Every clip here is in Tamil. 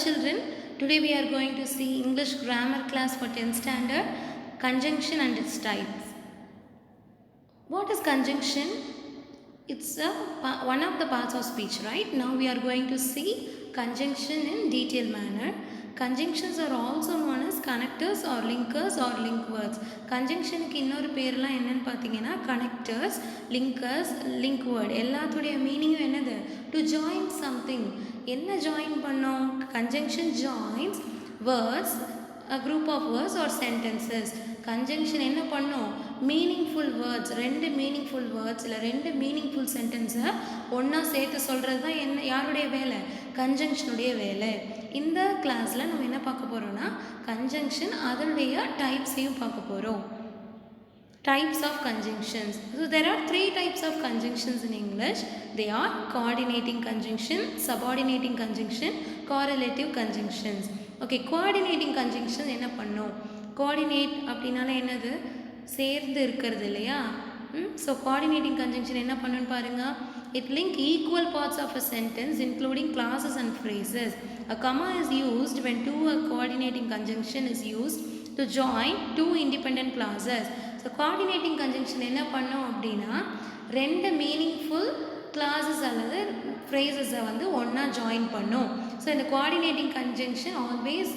children, today we are going to see English grammar class for 10th standard, conjunction and its types. What is conjunction? It's one of the parts of speech, right? Now we are going to see conjunction in detailed manner. Conjunctions are also known as connectors or linkers or link words. Conjunction க்கு இன்னொரு பேர்லாம் என்னன்னு பார்த்தீங்கன்னா connectors, linkers, link word. எல்லாத்துடைய மீனிங்கும் என்னது? To join something. என்ன join பண்ணோம்? Conjunction joins words, a group of words or sentences. Conjunction என்ன பண்ணோம்? Meaningful words, ரெண்டு meaningful words இல்லை ரெண்டு meaningful sentences ஒன்றா சேர்த்து சொல்கிறது தான் என்ன யாருடைய வேலை? கன்ஜங்ஷனுடைய வேலை. இந்த கிளாஸில் நம்ம என்ன பார்க்க போகிறோம்னா கன்ஜங்ஷன் அதனுடைய டைப்ஸையும் பார்க்க போகிறோம். Types of conjunctions. So there are three types of conjunctions in English. They are coordinating conjunction, subordinating conjunction, correlative conjunctions. Okay, coordinating conjunction என்ன பண்ணும்? Coordinate அப்படின்னால என்னது? சேர்ந்து இருக்கிறது இல்லையா? So coordinating conjunction என்ன பண்ணுன்னு பாருங்க. It link equal parts of a sentence including clauses and phrases. A comma is used when a coordinating conjunction is used to join two independent clauses. So coordinating conjunction என்ன பண்ணும் அப்படின்னா ரெண்டு meaningful clauses அல்லது phrases வந்து ஒன்றா join பண்ணும். So இந்த coordinating conjunction always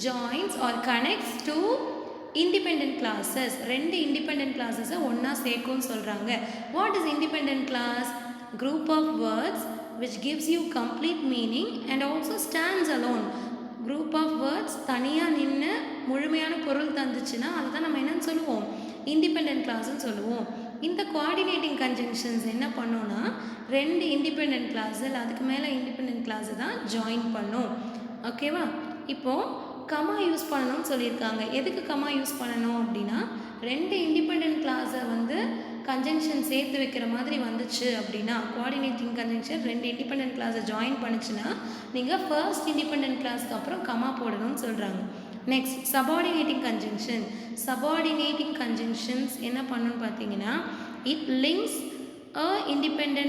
joins or connects two independent clauses. ரெண்டு independent clauses ஒன்றா சேர்க்கும்னு சொல்கிறாங்க. What is independent clause? Group of words which gives you complete meaning and also stands alone. Group of words தனியாக நின்று முழுமையான பொருள் தந்துச்சுன்னா அதுதான் நம்ம என்னன்னு சொல்லுவோம்? இண்டிபெண்ட் கிளாஸ்ன்னு சொல்லுவோம். இந்த கோஆர்டினேட்டிங் கன்ஜங்ஷன்ஸ் என்ன பண்ணோன்னா ரெண்டு இண்டிபெண்ட் கிளாஸ் இல்லை அதுக்கு மேலே இண்டிபெண்ட் கிளாஸ் தான் ஜாயின் பண்ணும். ஓகேவா? இப்போது கமா யூஸ் பண்ணணும்னு சொல்லியிருக்காங்க. எதுக்கு கமா யூஸ் பண்ணணும் அப்படின்னா ரெண்டு இண்டிபெண்ட் கிளாஸை வந்து கன்ஜங்ஷன் சேர்த்து வைக்கிற மாதிரி வந்துச்சு அப்படின்னா கோஆர்டினேட்டிங் கன்ஜங்ஷன் ரெண்டு இண்டிபெண்ட் கிளாஸை ஜாயின் பண்ணிச்சுன்னா நீங்கள் ஃபர்ஸ்ட் இண்டிபெண்ட் கிளாஸ்க்கு அப்புறம் கமா போடணும்னு சொல்கிறாங்க. Next subordinating conjunction. Subordinating conjunctions என்ன பண்ணணும்னு பார்த்தீங்கன்னா it links a independent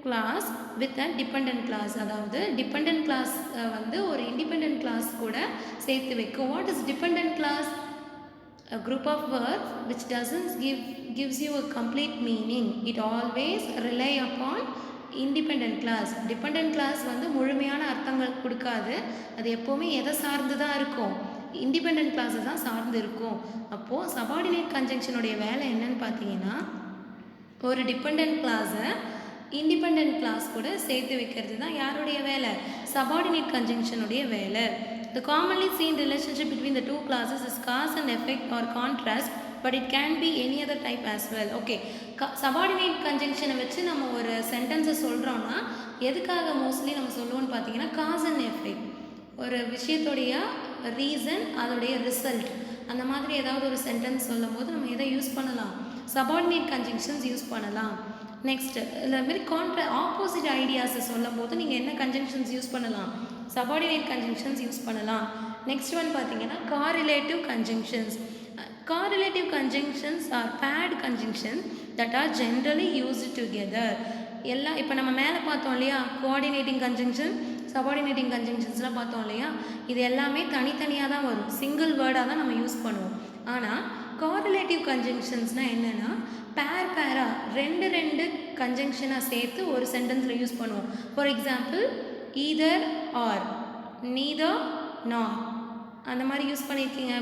clause with a dependent clause. அதாவது டிபெண்ட் கிளாஸ் வந்து ஒரு இண்டிபெண்ட் கிளாஸ் கூட சேர்த்து வைக்கும். What is dependent clause? A group of words which doesn't gives you a complete meaning. It always rely upon independent class. Dependent class வந்து முழுமையான அர்த்தங்கள் கொடுக்காது. அது எப்போவுமே எதை சார்ந்து தான் இருக்கும்? இண்டிபெண்ட் கிளாஸை தான் சார்ந்து இருக்கும். அப்போது சபார்டினேட் கன்ஜங்ஷனுடைய வேலை என்னன்னு பார்த்தீங்கன்னா ஒரு டிபெண்ட் கிளாஸை இண்டிபெண்ட் கிளாஸ் கூட சேர்த்து வைக்கிறது தான் யாருடைய வேலை? சபார்டினேட் கன்ஜங்ஷனுடைய வேலை. The commonly seen relationship between the two clauses is cause and effect or contrast, but it can be any other type as well. Okay, subordinate conjunction வச்சு நம்ம ஒரு சென்டென்ஸை சொல்கிறோன்னா எதுக்காக மோஸ்ட்லி நம்ம சொல்லுவோம்னு பார்த்தீங்கன்னா காஸ் அண்ட் எஃபெக்ட். ஒரு விஷயத்துடைய ரீசன் அதோடைய ரிசல்ட் அந்த மாதிரி ஏதாவது ஒரு சென்டென்ஸ் சொல்லும் போது நம்ம எதை யூஸ் பண்ணலாம்? சபார்டினேட் கன்ஜங்ஷன்ஸ் யூஸ் பண்ணலாம். நெக்ஸ்ட்டு இந்த மாதிரி ஆப்போசிட் ஐடியாஸை சொல்லும் போது நீங்கள் என்ன கன்ஜங்ஷன்ஸ் யூஸ் பண்ணலாம்? சபார்டினேட் கன்ஜங்ஷன்ஸ் யூஸ் பண்ணலாம். நெக்ஸ்ட் ஒன் பார்த்தீங்கன்னா correlative conjunctions. Correlative conjunctions are pair conjunctions that are generally used together. எல்லாம் இப்போ நம்ம மேலே பார்த்தோம் இல்லையா, கோஆர்டினேட்டிங் கன்ஜங்ஷன் சபார்டினேட்டிங் கன்ஜங்ஷன்ஸ்லாம் பார்த்தோம் இல்லையா, இது எல்லாமே தனித்தனியாக தான் வரும், சிங்கிள் வேர்டாக தான் நம்ம யூஸ் பண்ணுவோம். ஆனால் காரிலேட்டிவ் கன்ஜங்ஷன்ஸ்னால் என்னென்னா பேராக ரெண்டு கன்ஜங்ஷனாக சேர்த்து ஒரு சென்டென்ஸில் யூஸ் பண்ணுவோம். For example either or, neither nor அந்த மாதிரி யூஸ்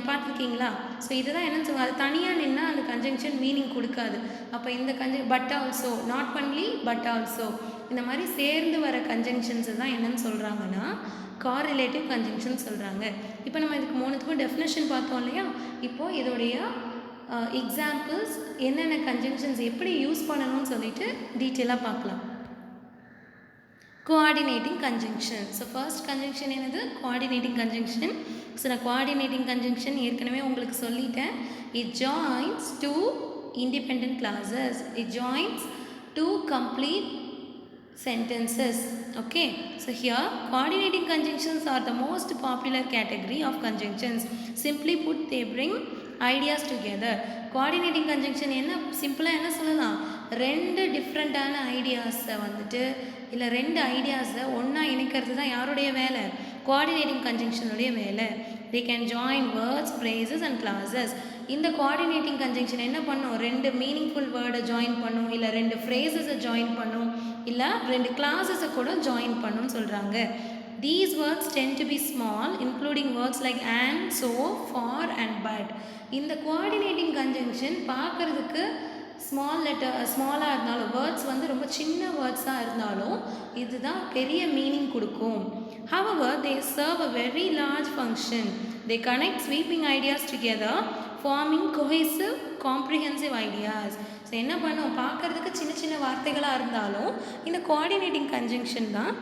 பார்த்துருக்கீங்களா? ஸோ இதுதான் என்னன்னு சொல்லுவாங்க, அது தனியாக நின்னா அந்த கன்ஜங்ஷன் மீனிங் கொடுக்காது. அப்போ இந்த but also, not only but also, இந்த மாதிரி சேர்ந்து வர கன்ஜங்ஷன்ஸை தான் என்னன்னு சொல்கிறாங்கன்னா காரிலேட்டிவ் கன்ஜங்ஷன் சொல்கிறாங்க. இப்போ நம்ம இதுக்கு மூணுத்துக்கும் டெஃபினேஷன் பார்த்தோம் இல்லையா, இப்போது இதோடைய எக்ஸாம்பிள்ஸ் என்னென்ன கன்ஜங்ஷன்ஸ் எப்படி யூஸ் பண்ணணும்னு சொல்லிட்டு டீட்டெயிலாக பார்க்கலாம். Coordinating conjunction. So first conjunction என்னது? Coordinating conjunction. ஸோ நான் கோஆர்டினேட்டிங் கன்ஜங்ஷன் ஏற்கனவே உங்களுக்கு சொல்லிட்டேன். It joins two independent clauses. It joins two complete sentences. Okay, so here coordinating conjunctions are the most popular category of conjunctions. Simply put, they bring ideas together. Coordinating conjunction என்ன சிம்பிளாக என்ன சொல்லலாம்? ரெண்டு டிஃப்ரெண்ட்டான ஐடியாஸை வந்துட்டு இல்லை ரெண்டு ஐடியாஸை ஒன்றா இணைக்கிறது தான் யாருடைய வேலை? கோஆர்டினேட்டிங் கன்ஜங்ஷனுடைய வேலை. They can join words, phrases and classes. இந்த கோஆர்டினேட்டிங் கன்ஜங்ஷன் என்ன பண்ணும்? 2 மீனிங்ஃபுல் வேர்டை ஜாயின் பண்ணும், இல்லை 2 ஃப்ரேசஸை ஜாயின் பண்ணும், இல்லை 2 கிளாஸஸை கூட ஜாயின் பண்ணுன்னு சொல்கிறாங்க. These words tend to be small, including words like and, so, for and but. இந்த coordinating conjunction பார்க்கறதுக்கு ஸ்மாலாக இருந்தாலும், வேர்ட்ஸ் வந்து ரொம்ப சின்ன வேர்ட்ஸாக இருந்தாலும் இதுதான் பெரிய மீனிங் கொடுக்கும். However, they serve a very large function. They connect sweeping ideas together, forming cohesive, comprehensive ideas. So என்ன பண்ணும்? பார்க்கறதுக்கு சின்ன சின்ன வார்த்தைகளாக இருந்தாலும் இந்த கோஆர்டினேட்டிங் கன்ஜங்ஷன் தான்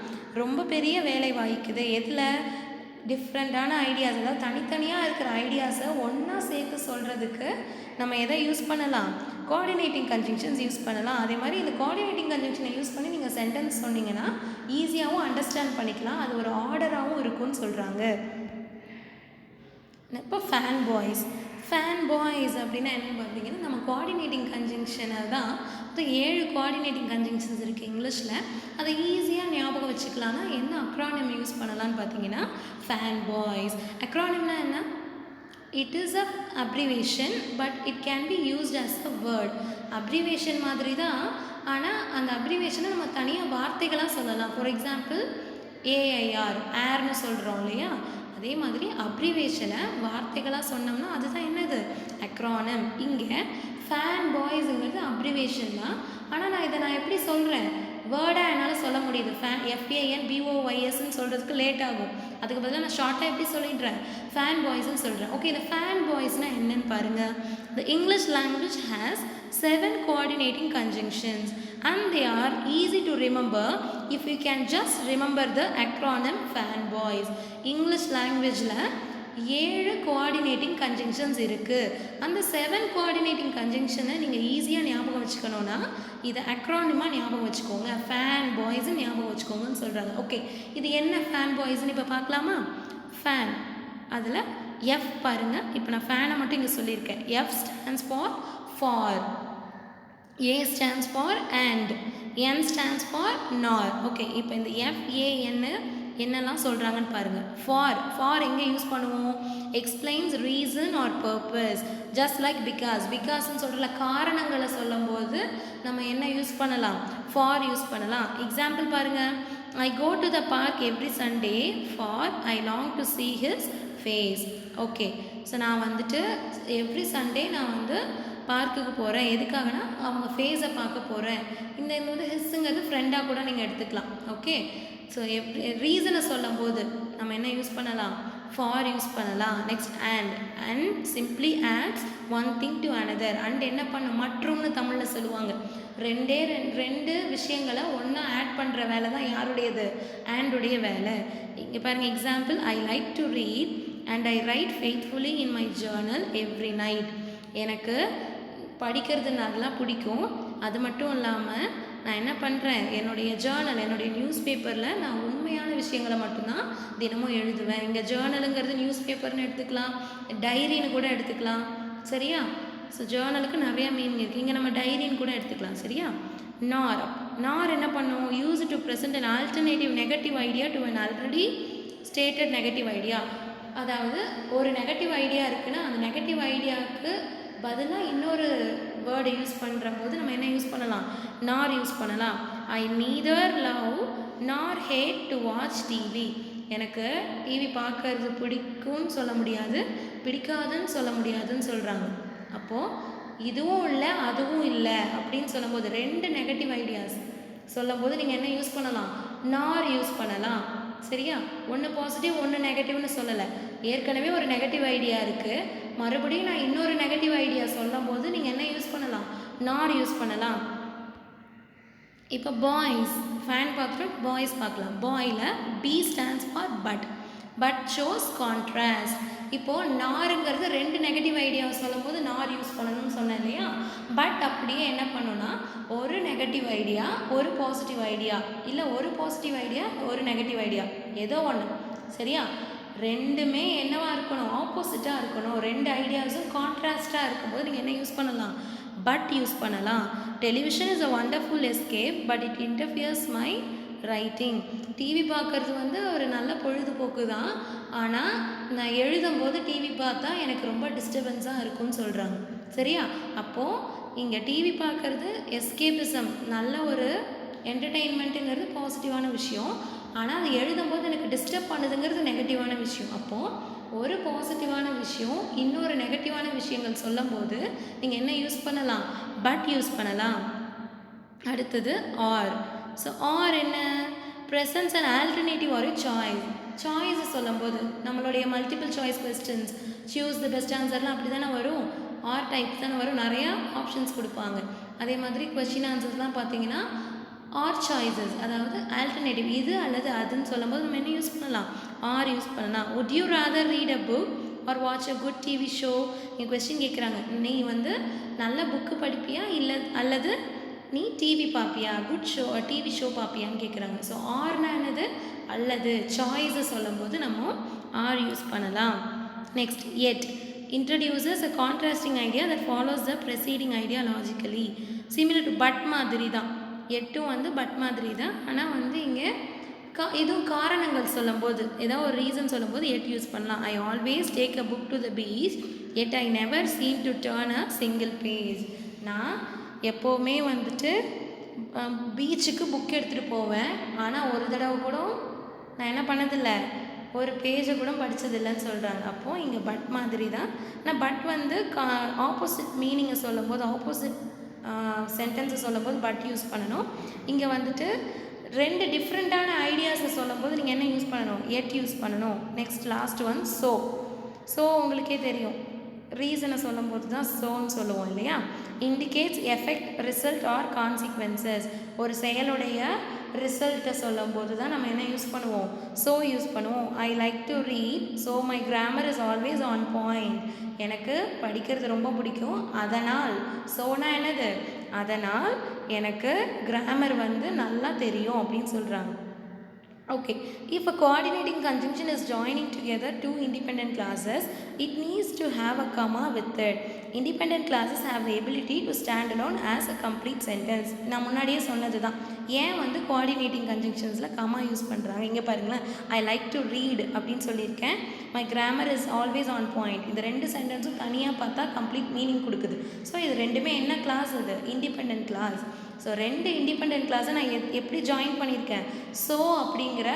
ரொம்ப பெரிய வேலை வாய்க்குது. எதில்? டிஃப்ரெண்ட்டான ஐடியாஸ், அதாவது தனித்தனியாக இருக்கிற ஐடியாஸை ஒன்றா சேர்த்து சொல்கிறதுக்கு நம்ம எதை யூஸ் பண்ணலாம்? கோஆர்டினேட்டிங் கன்ஜங்ஷன்ஸ் யூஸ் பண்ணலாம். அதே மாதிரி இந்த கோஆர்டினேட்டிங் கன்ஜங்ஷனை யூஸ் பண்ணி நீங்கள் சென்டென்ஸ் சொன்னீங்கன்னா ஈஸியாகவும் அண்டர்ஸ்டாண்ட் பண்ணிக்கலாம், அது ஒரு ஆர்டராகவும் இருக்கும்னு சொல்கிறாங்க. இப்போ ஃபேன் பாய்ஸ் அப்படின்னா என்ன பார்த்தீங்கன்னா, நம்ம கோஆர்டினேட்டிங் கன்ஜங்ஷனை தான் 7 கோஆர்டினேட்டிங் கன்ஜங்ஷன்ஸ் இருக்குது இங்கிலீஷில். அதை ஈஸியாக ஞாபகம் வச்சுக்கலாம்னா என்ன அக்ரானிம் யூஸ் பண்ணலான்னு பார்த்தீங்கன்னா, ஃபேன் பாய்ஸ். அக்ரானிம்னா என்ன? It is a abbreviation, but it can be used as a word. Abbreviation மாதிரி தான், ஆனால் அந்த அப்ரிவேஷனை நம்ம தனியாக வார்த்தைகளாக சொல்லலாம். ஃபார் எக்ஸாம்பிள் ஏஐஆர், ஏர்னு சொல்கிறோம் இல்லையா? அதே மாதிரி அப்ரிவேஷனை வார்த்தைகளாக சொன்னோம்னா அதுதான் என்னது? அக்ரானிம். இங்கே ஃபேன் பாய்ஸுங்கிறது அப்ரிவேஷன் தான், ஆனால் நான் எப்படி சொல்கிறேன்? வேர்டாக என்னால் சொல்ல முடியுது. FANBOYSன்னு சொல்கிறதுக்கு லேட் ஆகும். அதுக்கு பதிலாக நான் ஷார்ட்டாக எப்படி சொல்லிடுறேன்? ஃபேன் பாய்ஸ்ன்னு சொல்கிறேன். ஓகே, இந்த ஃபேன் பாய்ஸ்னால் என்னன்னு பாருங்கள். The English language has 7 coordinating conjunctions and they are easy to remember if you can just remember the acronym FAN boys. English languageல 7 coordinating conjunctions இருக்குது. அந்த 7 கோஆர்டினேட்டிங் கன்ஜங்ஷனை நீங்கள் ஈஸியாக ஞாபகம் வச்சுக்கணுன்னா இதை அக்ரானிமாக ஞாபகம் வச்சுக்கோங்க. ஃபேன் பாய்ஸ்ன்னு ஞாபகம் வச்சுக்கோங்கன்னு சொல்கிறாங்க. ஓகே, இது என்ன ஃபேன் பாய்ஸ்ன்னு இப்போ பார்க்கலாமா? ஃபேன், அதில் எஃப் பாருங்கள். இப்போ நான் ஃபேனை மட்டும் இங்கே சொல்லியிருக்கேன். F stands for, A stands for and, N stands for nor. Okay, இப்போ இந்த FAN என்னெல்லாம் சொல்கிறாங்கன்னு பாருங்கள். ஃபார் எங்கே யூஸ் பண்ணுவோம்? Explains reason or purpose. Just like பிகாஸ்ன்னு சொல்கிற காரணங்களை சொல்லும்போது நம்ம என்ன யூஸ் பண்ணலாம்? ஃபார் யூஸ் பண்ணலாம். எக்ஸாம்பிள் பாருங்கள். I go to the park every Sunday for I long to see his face. Okay, so நான் வந்துட்டு எவ்ரி சண்டே நான் வந்து பார்க்குக்கு போகிறேன். எதுக்காகனா அவங்க ஃபேஸை பார்க்க போகிறேன். இந்த வந்து ஹிஸ்ஸுங்கிறது ஃப்ரெண்டாக கூட நீங்கள் எடுத்துக்கலாம். ஓகே, ஸோ ரீசனை சொல்லும் போது நம்ம என்ன யூஸ் பண்ணலாம்? ஃபார் யூஸ் பண்ணலாம். Next and simply adds one thing to another. And என்ன பண்ணும்? மற்றும்னு தமிழில் சொல்லுவாங்க. ரெண்டு விஷயங்களை ஒன்றா ஆட் பண்ணுற வேலை தான் யாருடையது? அண்டுடைய வேலை. இங்கே பாருங்கள் example. I like to read and I right faithfully in my Journal every night. எனக்கு படிக்கிறது நல்லா பிடிக்கும். அது மட்டும் இல்லாமல் நான் என்ன பண்ணுறேன்? என்னுடைய ஜேர்னல், என்னுடைய நியூஸ் பேப்பரில் நான் உண்மையான விஷயங்களை மட்டும்தான் தினமும் எழுதுவேன். இங்கே ஜேர்னலுங்கிறது நியூஸ் பேப்பர்னு எடுத்துக்கலாம், டைரின்னு கூட எடுத்துக்கலாம். சரியா? ஸோ ஜேர்னலுக்கு நிறையா மீனிங் இருக்குது. இங்கே நம்ம டைரின்னு கூட எடுத்துக்கலாம். சரியா? நார் என்ன பண்ணும்? Use to present an alternative negative idea to an already stated negative idea. அதாவது ஒரு நெகட்டிவ் ஐடியா இருக்குன்னா அந்த நெகட்டிவ் ஐடியாவுக்கு பதிலாக இன்னொரு வேர்டு யூஸ் பண்ணுற போது நம்ம என்ன யூஸ் பண்ணலாம்? நார் யூஸ் பண்ணலாம். ஐ நீதர் லவ் நார் ஹேட் டு வாட்ச் டிவி. எனக்கு டிவி பார்க்கறது பிடிக்கும்னு சொல்ல முடியாது, பிடிக்காதுன்னு சொல்ல முடியாதுன்னு சொல்கிறாங்க. அப்போது இதுவும் இல்லை அதுவும் இல்லை அப்படின்னு சொல்லும்போது 2 நெகட்டிவ் ஐடியாஸ் சொல்லும்போது நீங்கள் என்ன யூஸ் பண்ணலாம்? நார் யூஸ் பண்ணலாம். சரியா? ஒன்று பாசிட்டிவ் ஒன்று நெகட்டிவ்னு சொல்லலை. ஏற்கனவே ஒரு நெகட்டிவ் ஐடியா இருக்குது, மறுபடியும் நான் இன்னொரு நெகட்டிவ் ஐடியா சொல்லும் போது நீங்கள் என்ன யூஸ் பண்ணலாம்? நார் யூஸ் பண்ணலாம். இப்போ பாய்ஸ், ஃபேன் பார்க்குறோம், பாய்ஸ் பார்க்கலாம். பாயில் B stands for but shows contrast. இப்போது நாருங்கிறது 2 நெகட்டிவ் ஐடியாவை சொல்லும் போது நார் யூஸ் பண்ணணும்னு சொன்னேன் இல்லையா? பட் அப்படியே என்ன பண்ணுன்னா ஒரு நெகட்டிவ் ஐடியா ஒரு பாசிட்டிவ் ஐடியா, இல்லை ஒரு பாசிட்டிவ் ஐடியா ஒரு நெகட்டிவ் ஐடியா, ஏதோ ஒன்று. சரியா? ரெண்டுமே என்னவாக இருக்கணும்? ஆப்போசிட்டாக இருக்கணும். 2 ஐடியாஸும் கான்ட்ராஸ்டாக இருக்கும்போது நீங்கள் என்ன யூஸ் பண்ணலாம்? பட் யூஸ் பண்ணலாம். Television is a wonderful escape but it interferes my writing. TV பார்க்குறது வந்து ஒரு நல்ல பொழுதுபோக்கு தான். ஆனால் நான் எழுதும்போது டிவி பார்த்தா எனக்கு ரொம்ப டிஸ்டர்பன்ஸாக இருக்கும்னு சொல்கிறாங்க. சரியா? அப்போது இங்கே டிவி பார்க்குறது எஸ்கேபிசம், நல்ல ஒரு என்டர்டெயின்மெண்ட்டுங்கிறது பாசிட்டிவான விஷயம். ஆனால் அது எழுதும்போது எனக்கு டிஸ்டர்ப் பண்ணுதுங்கிறது நெகட்டிவான விஷயம். அப்போது ஒரு பாசிட்டிவான விஷயம் இன்னொரு நெகட்டிவான விஷயங்கள் சொல்லும்போது நீங்கள் என்ன யூஸ் பண்ணலாம்? பட் யூஸ் பண்ணலாம். அடுத்தது ஆர். ஸோ ஆர் என்ன? Presence and alternative or choice. Choice சொல்லும்போது நம்மளுடைய multiple choice questions, choose the best ஆன்சர்லாம் அப்படி தானே வரும். ஆர் டைப்ஸ் தானே வரும். நிறையா ஆப்ஷன்ஸ் கொடுப்பாங்க. அதே மாதிரி கொஸ்டின் ஆன்சர்ஸ்லாம் பார்த்தீங்கன்னா ஆர் சாய்ஸஸ், அதாவது ஆல்டர்னேட்டிவ், இது அல்லது அதுன்னு சொல்லும்போது நம்ம என்ன யூஸ் பண்ணலாம்? ஆர் யூஸ் பண்ணலாம். Would you rather read a book or watch a good TV show? நீ கொஸ்டின் கேட்குறாங்க, நீ வந்து நல்ல புக்கு படிப்பியா இல்லை அல்லது நீ டிவி பார்ப்பியா, குட் ஷோ டிவி ஷோ பார்ப்பியான்னு கேட்குறாங்க. ஸோ ஆர்னா என்னது? அல்லது. சாய்ஸை சொல்லும்போது நம்ம ஆர் யூஸ் பண்ணலாம். Next yet introduces a contrasting idea that follows the preceding idea logically. Similar to but மாதிரி தான். எட்டும் வந்து பட் மாதிரி தான். ஆனால் வந்து இங்கே இதுவும் காரணங்கள் சொல்லும்போது, ஏதோ ஒரு ரீசன் சொல்லும்போது எட் யூஸ் பண்ணலாம். I always take a book to the beach yet I never seem to turn a single page. நான் எப்போவுமே வந்துட்டு பீச்சுக்கு புக் எடுத்துகிட்டு போவேன். ஆனால் ஒரு தடவை கூட நான் என்ன பண்ணதில்லை, ஒரு பேஜை கூட படித்ததில்லைன்னு சொல்கிறாங்க. அப்போது இங்கே பட் மாதிரி தான். ஆனால் பட் வந்து ஆப்போசிட் மீனிங்கை சொல்லும்போது, ஆப்போசிட் சென்டென்ஸை சொல்லும்போது பட் யூஸ் பண்ணணும். இங்கே வந்துட்டு ரெண்டு டிஃப்ரெண்ட்டான ஐடியாஸை சொல்லும்போது நீங்கள் என்ன யூஸ் பண்ணணும்? எட் யூஸ் பண்ணணும். Next last one so. So உங்களுக்கே தெரியும், ரீசனை சொல்லும்போது தான் ஸோன்னு சொல்லுவோம் இல்லையா? Indicates effect, result R consequences. ஒரு செயலுடைய ரிசல்ட்டை சொல்லும்போது தான் நம்ம என்ன யூஸ் பண்ணுவோம்? ஸோ யூஸ் பண்ணுவோம். I like to read so my grammar is always on point. எனக்கு படிக்கிறது ரொம்ப பிடிக்கும், அதனால். ஸோனா என்னது? அதனால் எனக்கு கிராமர் வந்து நல்லா தெரியும் அப்படின்னு சொல்கிறாங்க. Okay, if a coordinating conjunction is joining together two independent clauses, it needs to have a comma with it. Independent clauses have the ability to stand alone as a complete sentence. நான் முன்னாடியே சொன்னது தான். ஏன் வந்து coordinating conjunctionsல comma யூஸ் பண்ணுறாங்க? இங்கே பாருங்களேன், I like to read அப்படின்னு சொல்லியிருக்கேன். My grammar is always on point. இந்த ரெண்டு சென்டென்ஸும் தனியாக பார்த்தா கம்ப்ளீட் மீனிங் கொடுக்குது. ஸோ இது ரெண்டுமே என்ன கிளாஸ்? இது இண்டிபெண்ட் கிளாஸ். ஸோ ரெண்டு இண்டிபெண்ட் கிளாஸை நான் எப்படி ஜாயின் பண்ணியிருக்கேன்? ஸோ அப்படிங்கிற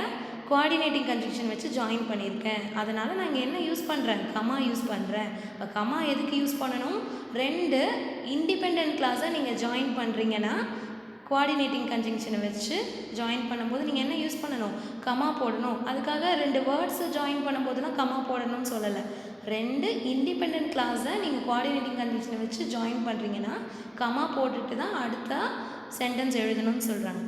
கோஆர்டினேட்டிங் கன்ஜங்ஷன் வச்சு ஜாயின் பண்ணியிருக்கேன். அதனால் நான் இங்கே என்ன யூஸ் பண்ணுறேன்? கமா யூஸ் பண்ணுறேன். இப்போ கமா எதுக்கு யூஸ் பண்ணணும்? ரெண்டு இண்டிபெண்ட் கிளாஸை நீங்கள் ஜாயின் பண்ணுறீங்கன்னா கோஆர்டினேட்டிங் கன்ஜங்ஷனை வச்சு ஜாயின் பண்ணும்போது நீங்கள் என்ன யூஸ் பண்ணணும்? கமா போடணும். அதுக்காக ரெண்டு வேர்ட்ஸை ஜாயின் பண்ணும்போதுலாம் கமா போடணும்னு சொல்லலை. ரெண்டு இண்டிபெண்ட் கிளாஸை நீங்கள் கோஆர்டினேட்டிங் கன்ஜங்ஷனை வச்சு ஜாயின் பண்ணுறீங்கன்னா கமா போட்டுட்டு தான் அடுத்த சென்டென்ஸ் எழுதணும்னு சொல்கிறாங்க.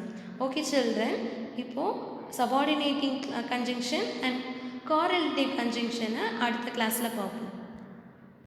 ஓகே சில்ட்ரன், இப்போது சபார்டினேட்டிங் கன்ஜங்ஷன் அண்ட் கோரிலேட்டிவ் கன்ஜங்ஷனை அடுத்த கிளாஸில் பார்ப்போம்.